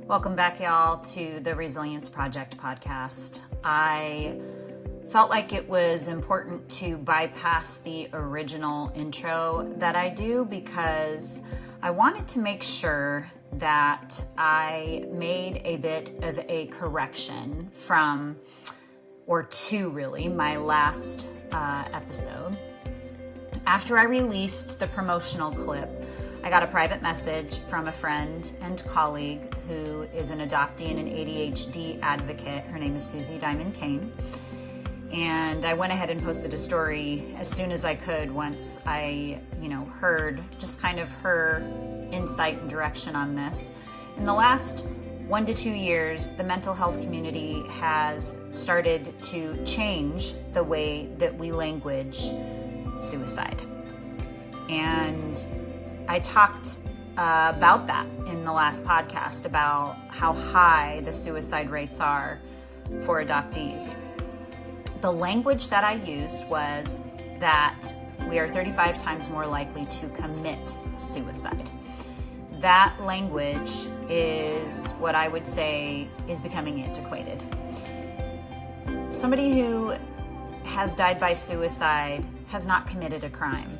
Welcome back, y'all, to the Resilience Project podcast. I felt like it was important to bypass the original intro that I do because I wanted to make sure that I made a bit of a correction from, or to really, my last episode. After I released the promotional clip, I got a private message from a friend and colleague who is an adoptee and an ADHD advocate. Her name is Susie Diamond Kane. And I went ahead and posted a story as soon as I could once I, heard just kind of her insight and direction on this. In the last 1 to 2 years, the mental health community has started to change the way that we language suicide. And I talked about that in the last podcast, about how high the suicide rates are for adoptees. The language that I used was that we are 35 times more likely to commit suicide. That language is what I would say is becoming antiquated. Somebody who has died by suicide has not committed a crime.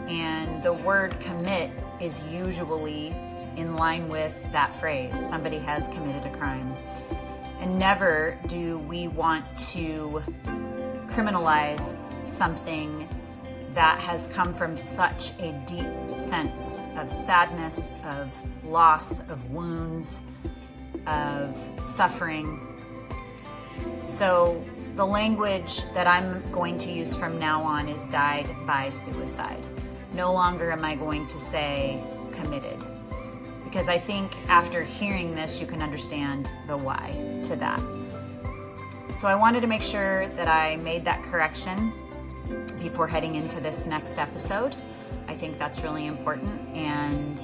And the word commit is usually in line with that phrase, somebody has committed a crime. And never do we want to criminalize something that has come from such a deep sense of sadness, of loss, of wounds, of suffering. So the language that I'm going to use from now on is died by suicide. No longer am I going to say committed, because I think after hearing this, you can understand the why to that. So I wanted to make sure that I made that correction before heading into this next episode. I think that's really important, and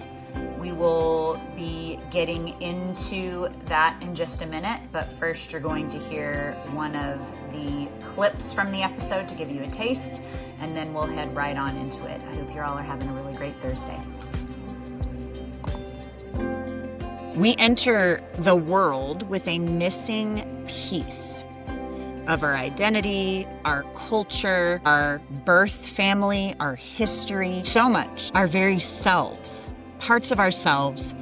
we will be getting into that in just a minute. But first, you're going to hear one of the clips from the episode to give you a taste, and then we'll head right on into it. I hope you all are having a really great Thursday. We enter the world with a missing piece of our identity, our culture, our birth family, our history, so much, our very selves, parts of ourselves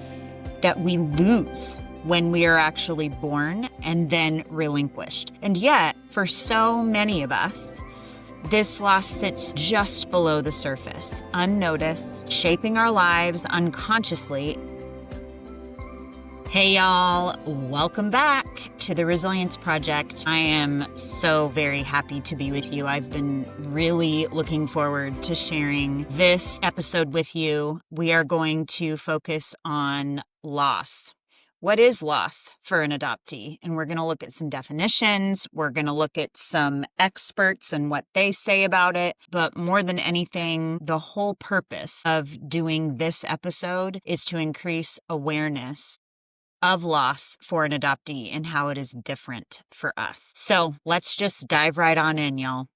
that we lose when we are actually born and then relinquished. And yet, for so many of us, this loss sits just below the surface, unnoticed, shaping our lives unconsciously. Hey y'all, welcome back to the Resilience Project. I am so very happy to be with you. I've been really looking forward to sharing this episode with you. We are going to focus on loss. What is loss for an adoptee? And we're going to look at some definitions. We're going to look at some experts and what they say about it. But more than anything, the whole purpose of doing this episode is to increase awareness of loss for an adoptee and how it is different for us. So let's just dive right on in, y'all.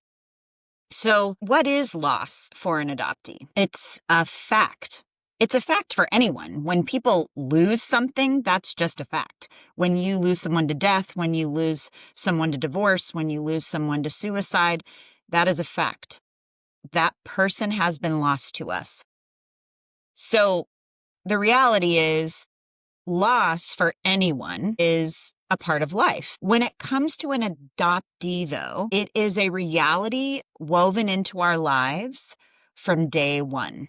So what is loss for an adoptee? It's a fact. It's a fact for anyone. When people lose something, that's just a fact. When you lose someone to death, when you lose someone to divorce, when you lose someone to suicide, that is a fact. That person has been lost to us. So the reality is, loss for anyone is a part of life. When it comes to an adoptee, though, it is a reality woven into our lives from day one.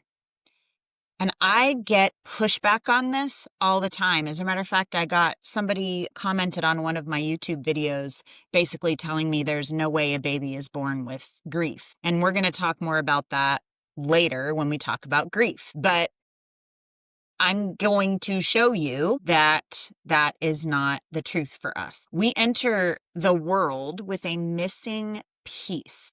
And I get pushback on this all the time. As a matter of fact, I got somebody commented on one of my YouTube videos, basically telling me there's no way a baby is born with grief. And we're going to talk more about that later when we talk about grief. But I'm going to show you that that is not the truth for us. We enter the world with a missing piece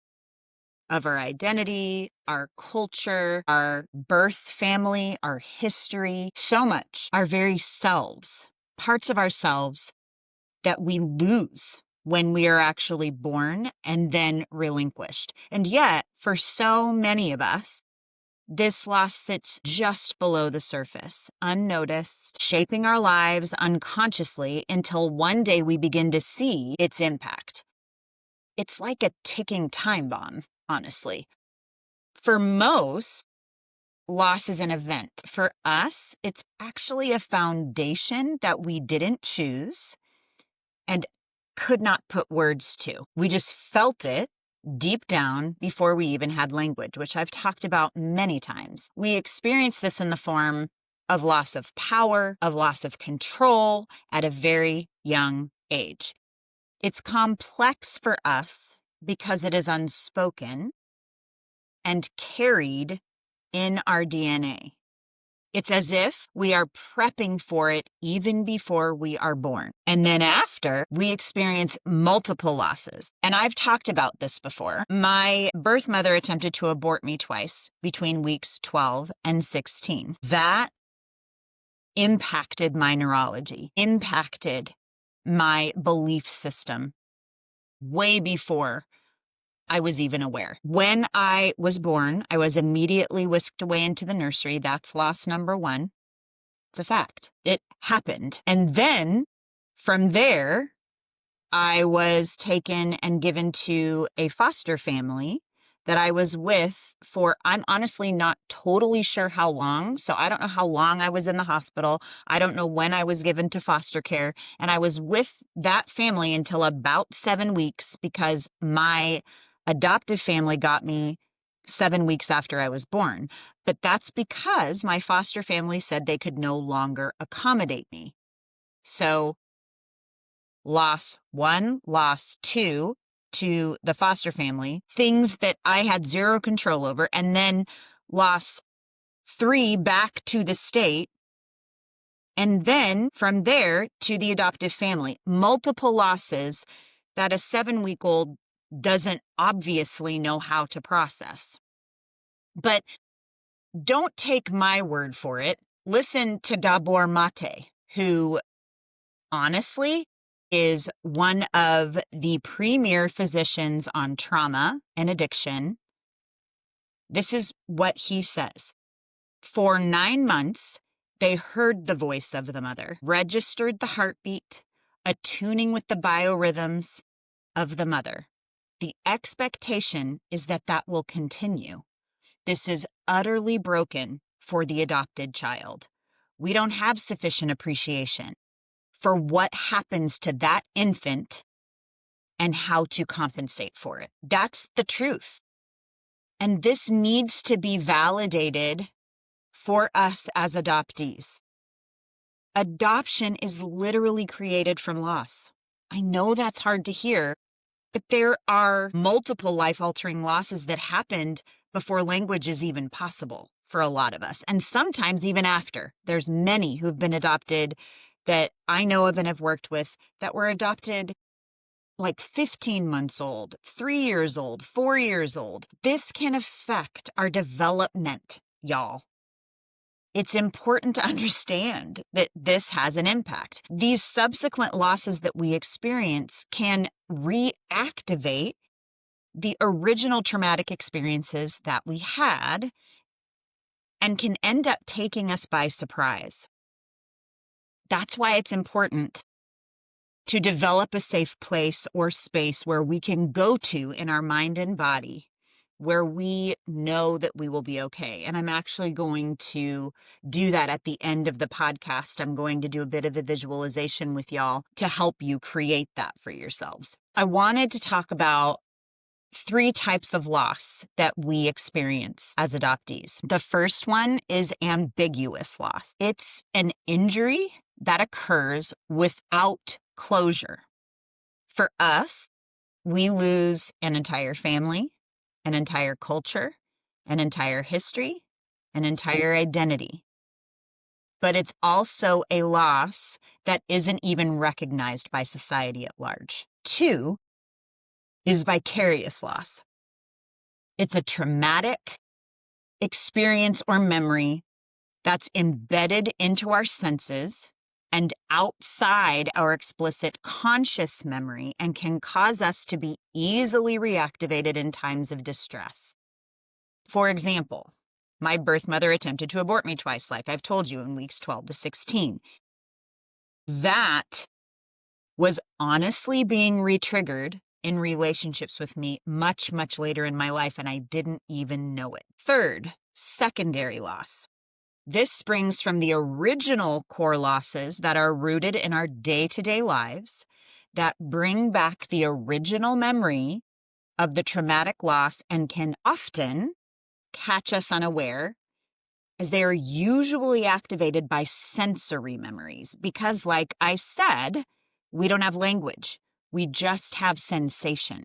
of our identity, our culture, our birth family, our history, so much, our very selves, parts of ourselves that we lose when we are actually born and then relinquished. And yet, for so many of us, this loss sits just below the surface, unnoticed, shaping our lives unconsciously until one day we begin to see its impact. It's like a ticking time bomb, honestly. For most, loss is an event. For us, it's actually a foundation that we didn't choose and could not put words to. We just felt it deep down before we even had language, which I've talked about many times. We experience this in the form of loss of power, of loss of control at a very young age. It's complex for us because it is unspoken and carried in our DNA. It's as if we are prepping for it even before we are born. And then after, we experience multiple losses. And I've talked about this before. My birth mother attempted to abort me twice between weeks 12 and 16. That impacted my neurology, impacted my belief system way before I was even aware. When I was born, I was immediately whisked away into the nursery. That's loss number one. It's a fact. It happened. And then from there, I was taken and given to a foster family that I was with for, I'm honestly not totally sure how long. So I don't know how long I was in the hospital. I don't know when I was given to foster care. And I was with that family until about 7 weeks because my adoptive family got me 7 weeks after I was born. But that's because my foster family said they could no longer accommodate me. So loss one, loss two to the foster family, things that I had zero control over, and then loss three back to the state, and then from there to the adoptive family. Multiple losses that a 7-week-old doesn't obviously know how to process. But don't take my word for it. Listen to Gabor Mate, who honestly is one of the premier physicians on trauma and addiction. This is what he says. For 9 months, they heard the voice of the mother, registered the heartbeat, attuning with the biorhythms of the mother. The expectation is that that will continue. This is utterly broken for the adopted child. We don't have sufficient appreciation for what happens to that infant and how to compensate for it. That's the truth. And this needs to be validated for us as adoptees. Adoption is literally created from loss. I know that's hard to hear, but there are multiple life-altering losses that happened before language is even possible for a lot of us, and sometimes even after. There's many who've been adopted that I know of and have worked with that were adopted like 15 months old, 3 years old, 4 years old. This can affect our development, y'all. It's important to understand that this has an impact. These subsequent losses that we experience can reactivate the original traumatic experiences that we had and can end up taking us by surprise. That's why it's important to develop a safe place or space where we can go to in our mind and body, where we know that we will be okay. And I'm actually going to do that at the end of the podcast. I'm going to do a bit of a visualization with y'all to help you create that for yourselves. I wanted to talk about 3 types of loss that we experience as adoptees. The first one is ambiguous loss. It's an injury that occurs without closure. For us, we lose an entire family, an entire culture, an entire history, an entire identity. But it's also a loss that isn't even recognized by society at large. 2 is vicarious loss. It's a traumatic experience or memory that's embedded into our senses and outside our explicit conscious memory and can cause us to be easily reactivated in times of distress. For example, My birth mother attempted to abort me twice, like I've told you, in weeks 12 to 16. That was honestly being re-triggered in relationships with me much, much later in my life, and I didn't even know it. Third, secondary loss. This springs from the original core losses that are rooted in our day-to-day lives that bring back the original memory of the traumatic loss and can often catch us unaware, as they are usually activated by sensory memories. Because, like I said, we don't have language. We just have sensation.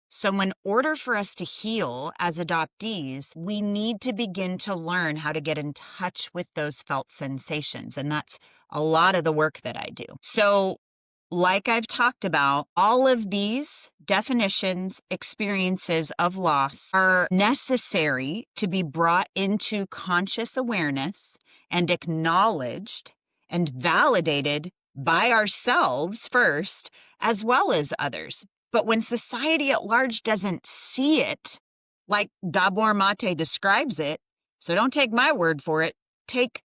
So in order for us to heal as adoptees, we need to begin to learn how to get in touch with those felt sensations. And that's a lot of the work that I do. So like I've talked about, all of these definitions, experiences of loss are necessary to be brought into conscious awareness and acknowledged and validated by ourselves first, as well as others. But when society at large doesn't see it, like Gabor Mate describes it, so don't take my word for it, take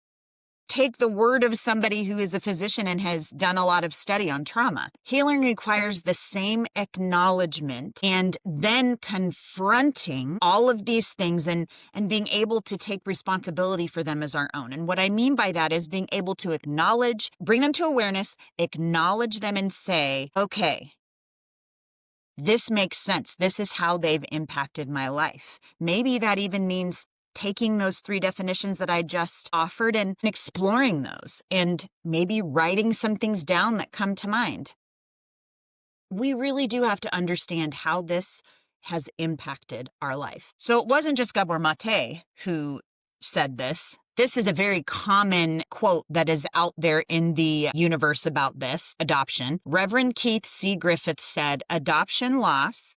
the word of somebody who is a physician and has done a lot of study on trauma. Healing requires the same acknowledgement and then confronting all of these things and being able to take responsibility for them as our own. And what I mean by that is being able to acknowledge, bring them to awareness, acknowledge them and say, okay, this makes sense. This is how they've impacted my life. Maybe that even means taking those 3 definitions that I just offered and exploring those and maybe writing some things down that come to mind. We really do have to understand how this has impacted our life. So it wasn't just Gabor Mate who said this. This is a very common quote that is out there in the universe about this, adoption. Reverend Keith C. Griffith said, "Adoption loss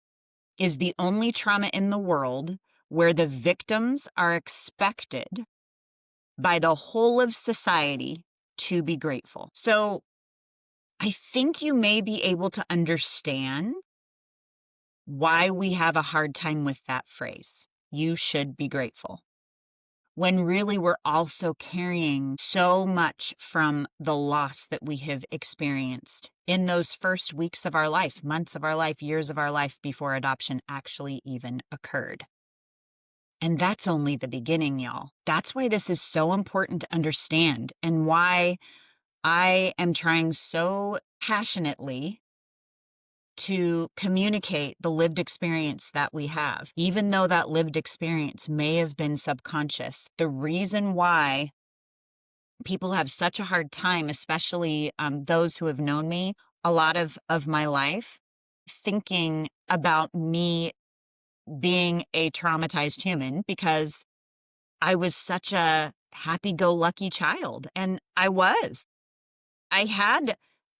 is the only trauma in the world where the victims are expected by the whole of society to be grateful." So I think you may be able to understand why we have a hard time with that phrase. You should be grateful. When really we're also carrying so much from the loss that we have experienced in those first weeks of our life, months of our life, years of our life before adoption actually even occurred. And that's only the beginning, y'all. That's why this is so important to understand and why I am trying so passionately to communicate the lived experience that we have. Even though that lived experience may have been subconscious, the reason why people have such a hard time, especially those who have known me a lot of my life, thinking about me being a traumatized human, because I was such a happy-go-lucky child, and I was. I had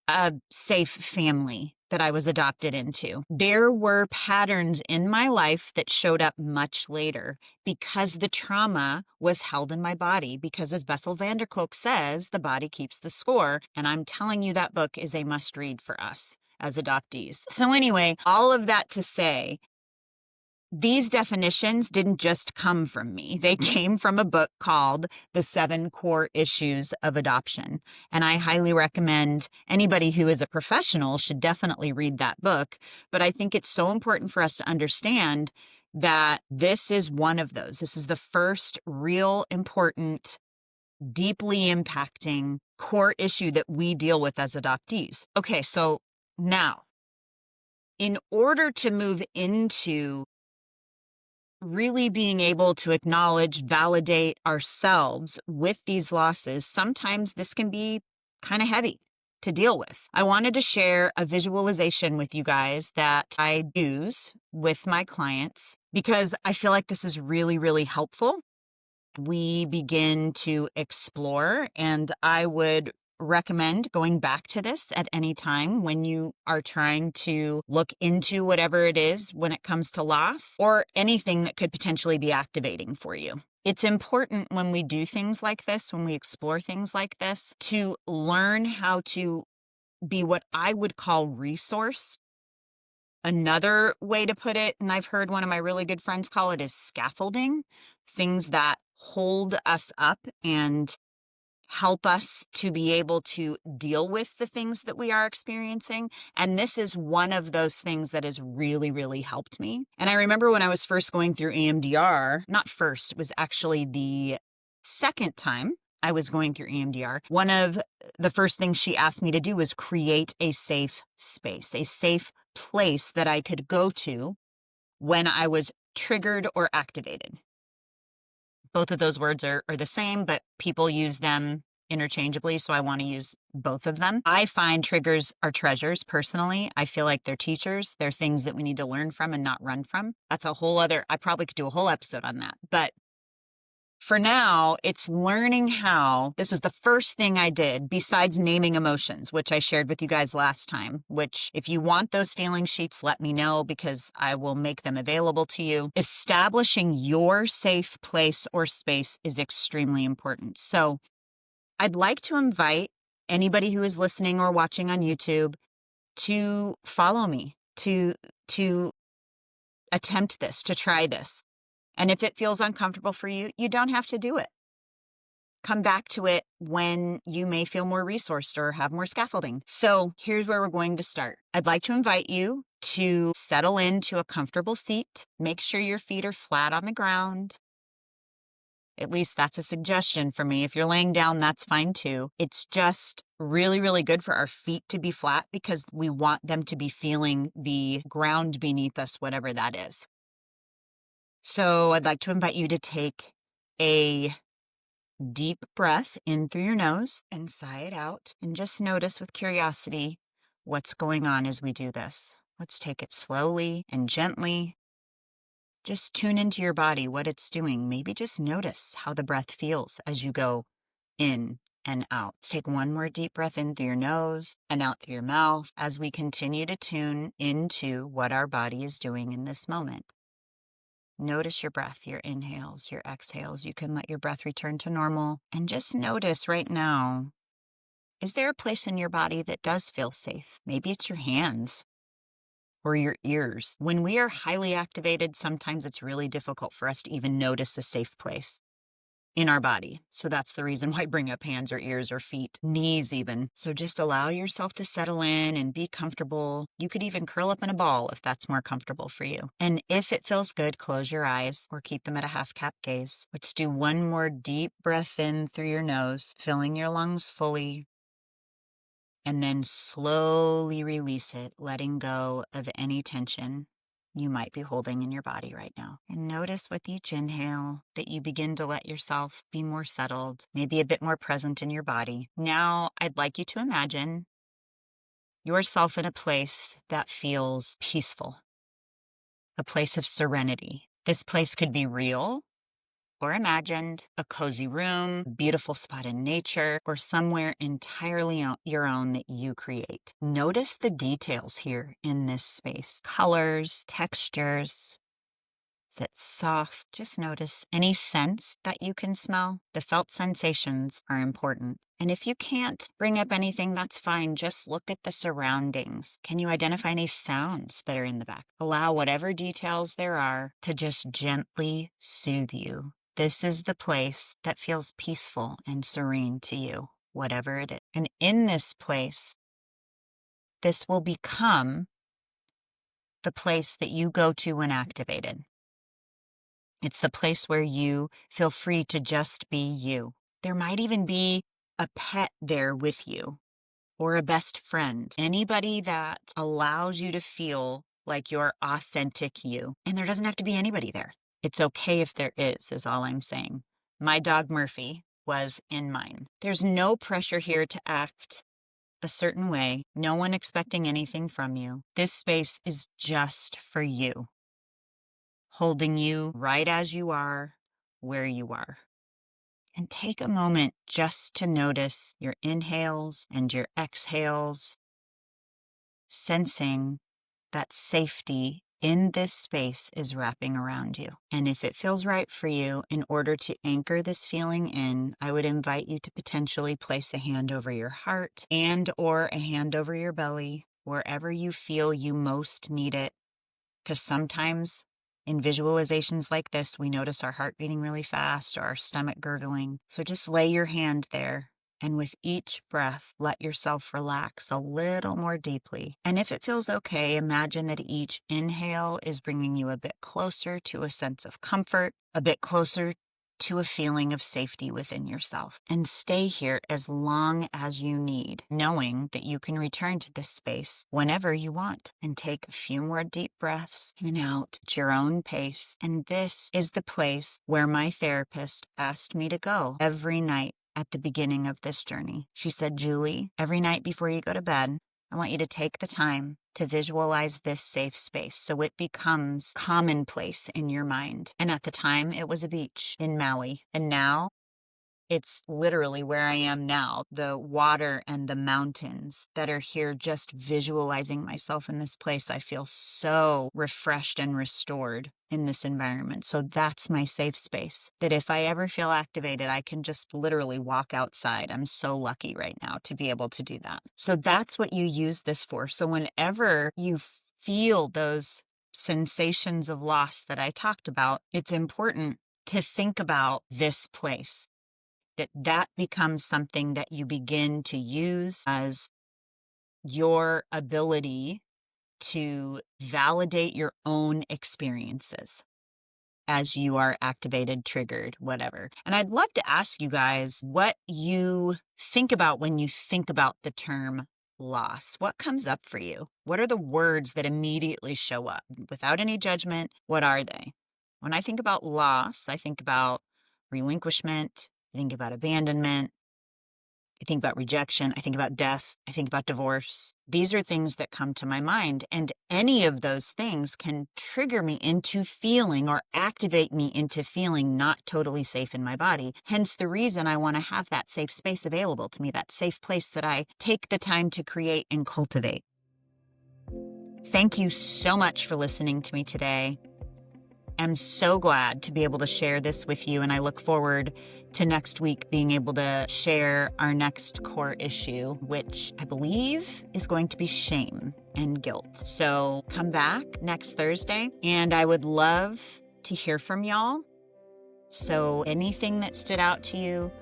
a safe family that I was adopted into. There were patterns in my life that showed up much later because the trauma was held in my body, because as Bessel van der Kolk says, the body keeps the score, and I'm telling you that book is a must-read for us as adoptees. So anyway, all of that to say, these definitions didn't just come from me. They came from a book called The 7 Core Issues of Adoption. And I highly recommend anybody who is a professional should definitely read that book. But I think it's so important for us to understand that this is one of those. This is the first real important, deeply impacting core issue that we deal with as adoptees. Okay, so now, in order to move into really being able to acknowledge, validate ourselves with these losses, sometimes this can be kind of heavy to deal with. I wanted to share a visualization with you guys that I use with my clients because I feel like this is really, really helpful. We begin to explore, and I would recommend going back to this at any time when you are trying to look into whatever it is when it comes to loss or anything that could potentially be activating for you. It's important when we do things like this, when we explore things like this, to learn how to be what I would call resourced. Another way to put it, and I've heard one of my really good friends call it, is scaffolding, things that hold us up and help us to be able to deal with the things that we are experiencing. And this is one of those things that has really, really helped me. And I remember when I was first going through EMDR, not first, it was actually the second time I was going through EMDR. One of the first things she asked me to do was create a safe space, a safe place that I could go to when I was triggered or activated. Both of those words are the same, but people use them interchangeably, so I want to use both of them. I find triggers are treasures personally. I feel like they're teachers. They're things that we need to learn from and not run from. That's a whole other, I probably could do a whole episode on that. But for now, it's learning how. This was the first thing I did besides naming emotions, which I shared with you guys last time, which if you want those feeling sheets, let me know because I will make them available to you. Establishing your safe place or space is extremely important. So I'd like to invite anybody who is listening or watching on YouTube to follow me, to attempt this, to try this. And if it feels uncomfortable for you, you don't have to do it. Come back to it when you may feel more resourced or have more scaffolding. So here's where we're going to start. I'd like to invite you to settle into a comfortable seat. Make sure your feet are flat on the ground. At least that's a suggestion for me. If you're laying down, that's fine too. It's just really, really good for our feet to be flat because we want them to be feeling the ground beneath us, whatever that is. So I'd like to invite you to take a deep breath in through your nose and sigh it out. And just notice with curiosity what's going on as we do this. Let's take it slowly and gently. Just tune into your body, what it's doing. Maybe just notice how the breath feels as you go in and out. Let's take one more deep breath in through your nose and out through your mouth as we continue to tune into what our body is doing in this moment. Notice your breath, your inhales, your exhales. You can let your breath return to normal. And just notice right now, is there a place in your body that does feel safe? Maybe it's your hands or your ears. When we are highly activated, sometimes it's really difficult for us to even notice a safe place in our body. So that's the reason why I bring up hands or ears or feet, knees even. So just allow yourself to settle in and be comfortable. You could even curl up in a ball if that's more comfortable for you. And if it feels good, close your eyes or keep them at a half cap gaze. Let's do one more deep breath in through your nose, filling your lungs fully. And then slowly release it, letting go of any tension you might be holding in your body right now. And notice with each inhale that you begin to let yourself be more settled, maybe a bit more present in your body. Now, I'd like you to imagine yourself in a place that feels peaceful, a place of serenity. This place could be real or imagined, a cozy room, beautiful spot in nature, or somewhere entirely your own that you create. Notice the details here in this space. Colors, textures. Is it soft? Just notice any scents that you can smell. The felt sensations are important. And if you can't bring up anything, that's fine. Just look at the surroundings. Can you identify any sounds that are in the back? Allow whatever details there are to just gently soothe you. This is the place that feels peaceful and serene to you, whatever it is. And in this place, this will become the place that you go to when activated. It's the place where you feel free to just be you. There might even be a pet there with you or a best friend, anybody that allows you to feel like you're authentic you. And there doesn't have to be anybody there. It's okay if there is all I'm saying. My dog Murphy was in mine. There's no pressure here to act a certain way, no one expecting anything from you. This space is just for you, holding you right as you are, where you are. And take a moment just to notice your inhales and your exhales, sensing that safety in this space is wrapping around you. And if it feels right for you, in order to anchor this feeling in, I would invite you to potentially place a hand over your heart and or a hand over your belly, wherever you feel you most need it. Because sometimes In visualizations like this, we notice our heart beating really fast or our stomach gurgling. So just lay your hand there. And with each breath, let yourself relax a little more deeply. And if it feels okay, imagine that each inhale is bringing you a bit closer to a sense of comfort, a bit closer to a feeling of safety within yourself. And stay here as long as you need, knowing that you can return to this space whenever you want. And take a few more deep breaths in and out at your own pace. And this is the place where my therapist asked me to go every night at the beginning of this journey. She said, Julie, every night before you go to bed, I want you to take the time to visualize this safe space so it becomes commonplace in your mind. And at the time, it was a beach in Maui. And now it's literally where I am now, the water and the mountains that are here, just visualizing myself in this place. I feel so refreshed and restored in this environment. So that's my safe space, that if I ever feel activated, I can just literally walk outside. I'm so lucky right now to be able to do that. So that's what you use this for. So whenever you feel those sensations of loss that I talked about, it's important to think about this place, that becomes something that you begin to use as your ability to validate your own experiences as you are activated, triggered, whatever. And I'd love to ask you guys what you think about when you think about the term loss. What comes up for you? What are the words that immediately show up? Without any judgment, what are they? When I think about loss, I think about relinquishment, I think about abandonment, I think about rejection, I think about death, I think about divorce. These are things that come to my mind, and any of those things can trigger me into feeling or activate me into feeling not totally safe in my body. Hence the reason I want to have that safe space available to me, that safe place that I take the time to create and cultivate. Thank you so much for listening to me today. I'm so glad to be able to share this with you, and I look forward to next week being able to share our next core issue, which I believe is going to be shame and guilt. So come back next Thursday, and I would love to hear from y'all. So anything that stood out to you,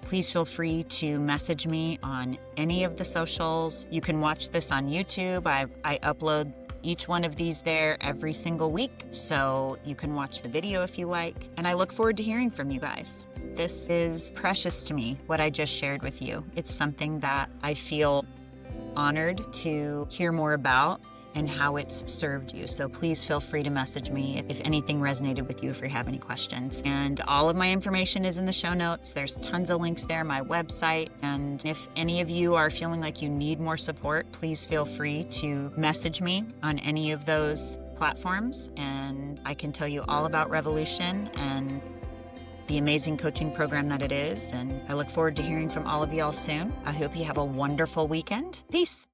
please feel free to message me on any of the socials. You can watch this on YouTube. I upload each one of these there every single week, so you can watch the video if you like. And I look forward to hearing from you guys. This is precious to me, what I just shared with you. It's something that I feel honored to hear more about and how it's served you. So please feel free to message me if anything resonated with you, if you have any questions. And all of my information is in the show notes. There's tons of links there, my website. And if any of you are feeling like you need more support, please feel free to message me on any of those platforms. And I can tell you all about Revolution and the amazing coaching program that it is. And I look forward to hearing from all of y'all soon. I hope you have a wonderful weekend. Peace.